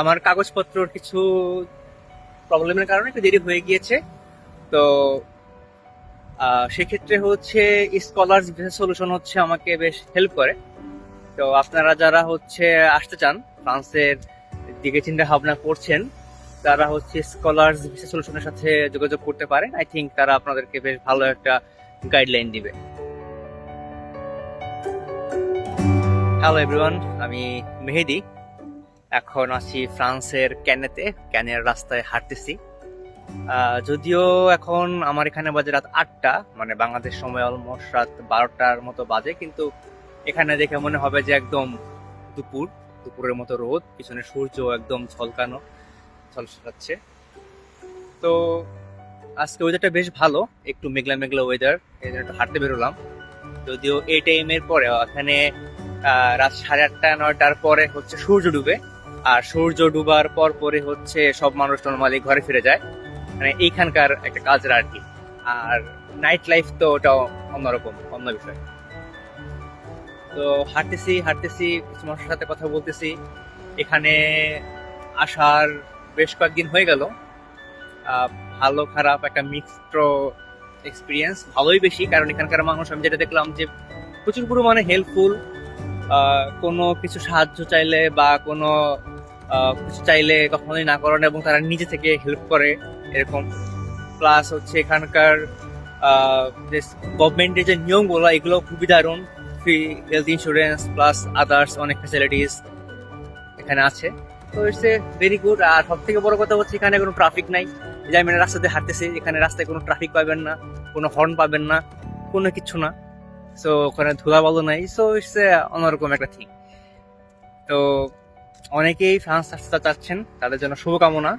আমার কাগজপত্রর কিছু প্রবলেমের কারণে একটু দেরি হয়ে গিয়েছে। তো সেক্ষেত্রে হচ্ছে স্কলার্স ভিসা সলিউশন হচ্ছে আমাকে বেশ হেল্প করে। তো আপনারা যারা হচ্ছে আসতে চান, ফ্রান্সের দিকে চিন্তা ভাবনা করছেন, তারা হচ্ছে স্কলার্স ভিসা সলিউশনের সাথে যোগাযোগ করতে পারেন। আই থিঙ্ক তারা আপনাদেরকে বেশ ভালো একটা গাইডলাইন দিবে। হ্যালো এভরিওয়ান, আমি মেহেদি। এখন আছি ফ্রান্সের ক্যানেতে, ক্যানের রাস্তায় হাঁটতেছি। যদিও এখন আমার এখানে বাজে রাত 8টা, মানে বাংলাদেশ সময় অলমোস্ট রাত 12টার মতো বাজে, কিন্তু এখানে দেখে মনে হবে যে একদম দুপুর, দুপুরের মতো রোদ, পিছনে সূর্য একদম ঝলকানো ঝলসাচ্ছে। তো আজকে ওয়েদারটা বেশ ভালো, একটু মেঘলা মেঘলা ওয়েদার, এই জন্য একটু হাঁটতে বেরোলাম। যদিও এই টাইমের পরে এখানে রাত 8:30-9টার পরে হচ্ছে সূর্য ডুবে, আর সূর্য ডুবার পর পরে হচ্ছে সব মানুষ নর্মালি ঘরে ফিরে যায়। মানে এইখানকার একটা কালচার আর কি। আর নাইট লাইফ তো ওটা অন্যরকম, অন্য বিষয়। তো হাঁটতেছি হাঁটতেছি, কিছু মানুষের সাথে কথা বলতেছি। এখানে আসার বেশ কয়েকদিন হয়ে গেল। আহ, ভালো খারাপ একটা মিক্সড এক্সপিরিয়েন্স। ভালোই বেশি, কারণ এখানকার মানুষ আমি যেটা দেখলাম যে প্রচুর পরিমাণে হেল্পফুল। কোনো কিছু সাহায্য চাইলে বা কোনো কিছু চাইলে কখনোই না করেন, এবং তারা নিজে থেকে হেল্প করে এরকম। প্লাস হচ্ছে এখানকার যে গভর্নমেন্টের যে নিয়মগুলো, এগুলো খুবই দারুণ। Free health insurance plus others অনেক ফ্যাসিলিটিস এখানে আছে। তো ইটস এ ভেরি গুড। আর সব থেকে বড় কথা হচ্ছে এখানে কোনো ট্রাফিক নাই। এই যে আমি রাস্তাতে হাঁটতেছি, এখানে রাস্তায় কোনো ট্রাফিক পাবেন না, কোনো হর্ন পাবেন না, কোনো কিছু না। সো ওখানে ধুলাবালু নাই। সো ইটস এ অন্যরকম একটা থিং। তো অনেকেই ফ্রান্স আসতে চাচ্ছেন, তাদের জন্য শুভকামনা।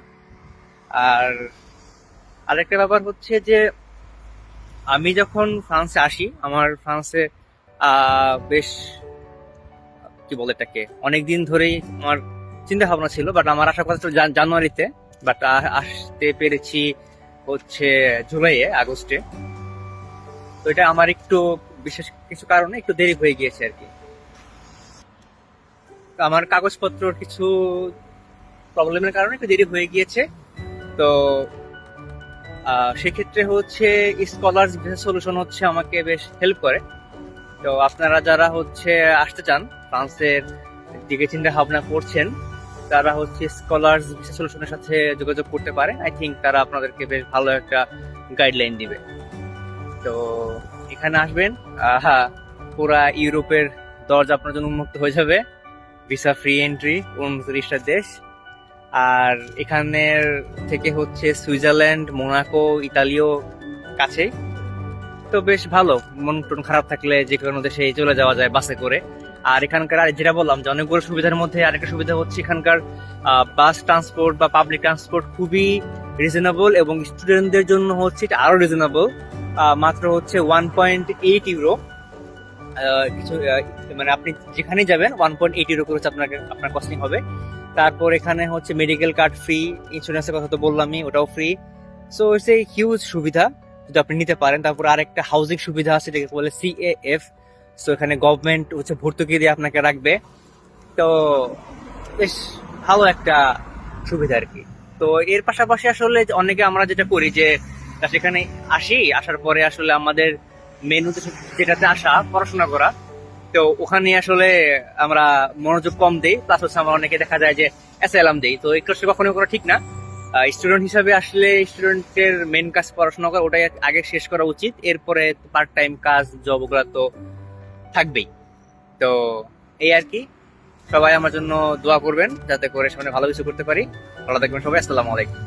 আর আরেকটা ব্যাপার হচ্ছে যে আমি যখন ফ্রান্সে আসি, আমার ফ্রান্সে বেশ কি বলে এটাকে, অনেকদিন ধরেই আমার চিন্তা ভাবনা ছিল, বাট আমার আসার কথা ছিল জানুয়ারিতে, বাট আসতে পেরেছি হচ্ছে জুলাইয়ে, আগস্টে। তো এটা আমার একটু বিশেষ কিছু কারণে একটু দেরি হয়ে গিয়েছে আর কি। তো আমার কাগজপত্রর কিছু প্রবলেমের কারণে একটু দেরি হয়ে গিয়েছে। তো সেক্ষেত্রে হচ্ছে স্কলার্স ভিসা সলিউশন হচ্ছে আমাকে বেশ হেল্প করে। তো আপনারা যারা হচ্ছে আসতে চান, ফ্রান্সের দিকে চিন্তা ভাবনা করছেন, তারা হচ্ছে স্কলার্স ভিসা সলিউশনের সাথে যোগাযোগ করতে পারেন। আই থিঙ্ক তারা আপনাদেরকে বেশ ভালো একটা গাইডলাইন দিবে। তো এখানে আসবেন, হ্যাঁ, পুরা ইউরোপের দরজা আপনার জন্য উন্মুক্ত হয়ে যাবে। ভিসা ফ্রি এন্ট্রি 29টা দেশ। আর এখানের থেকে হচ্ছে সুইজারল্যান্ড, মোনাকো, ইতালিও কাছেই। তো বেশ ভালো, মন টন খারাপ থাকলে যে কোনো দেশে চলে যাওয়া যায় বাসে করে। আর এখানকার আর যেটা বললাম যে অনেকগুলো সুবিধার মধ্যে আরেকটা সুবিধা হচ্ছে এখানকার বাস ট্রান্সপোর্ট বা পাবলিক ট্রান্সপোর্ট খুবই রিজনেবল, এবং স্টুডেন্টদের জন্য হচ্ছে এটা আরো রিজনেবল। মাত্র হচ্ছে 1.8 ইউরো। কিছু মানে আপনি যেখানেই যাবেন 1.8 ইউরো করে হচ্ছে আপনার কস্টিং হবে। তারপর এখানে হচ্ছে মেডিকেল কার্ড ফ্রি, ইন্স্যুরেন্সের কথা তো বললামই, ওটাও free. So it's a huge সুবিধা যদি আপনি নিতে পারেন। তারপর আরেকটা হাউজিং সুবিধা আছে, যেটাকে বলে CAF। সো এখানে গভর্নমেন্ট হচ্ছে ভর্তুকি দিয়ে আপনাকে রাখবে। তো বেশ ভালো একটা সুবিধা আর কি। তো এর পাশাপাশি আসলে অনেকে আমরা যেটা করি যে সেখানে আসার পরে আসলে আমাদের মেনুতে যেটাতে আসা পড়াশোনা করা, তো ওখানে আসলে আমরা মনোযোগ কম দেই। প্লাস হচ্ছে আমরা অনেকে দেখা যায় যে অ্যাসাইলাম দেই। তো একটু আসলে কখনো করা ঠিক না। স্টুডেন্ট হিসাবে আসলে স্টুডেন্টের মেন কাজ পড়াশোনা করা, ওটাই আগে শেষ করা উচিত। এরপরে পার্ট টাইম কাজ, জব, ওগুলা তো থাকবেই। তো এই আর কি। সবাই আমার জন্য দোয়া করবেন যাতে করে সামনে ভালো কিছু করতে পারি। ভালো থাকবেন সবাই। আসসালামু আলাইকুম।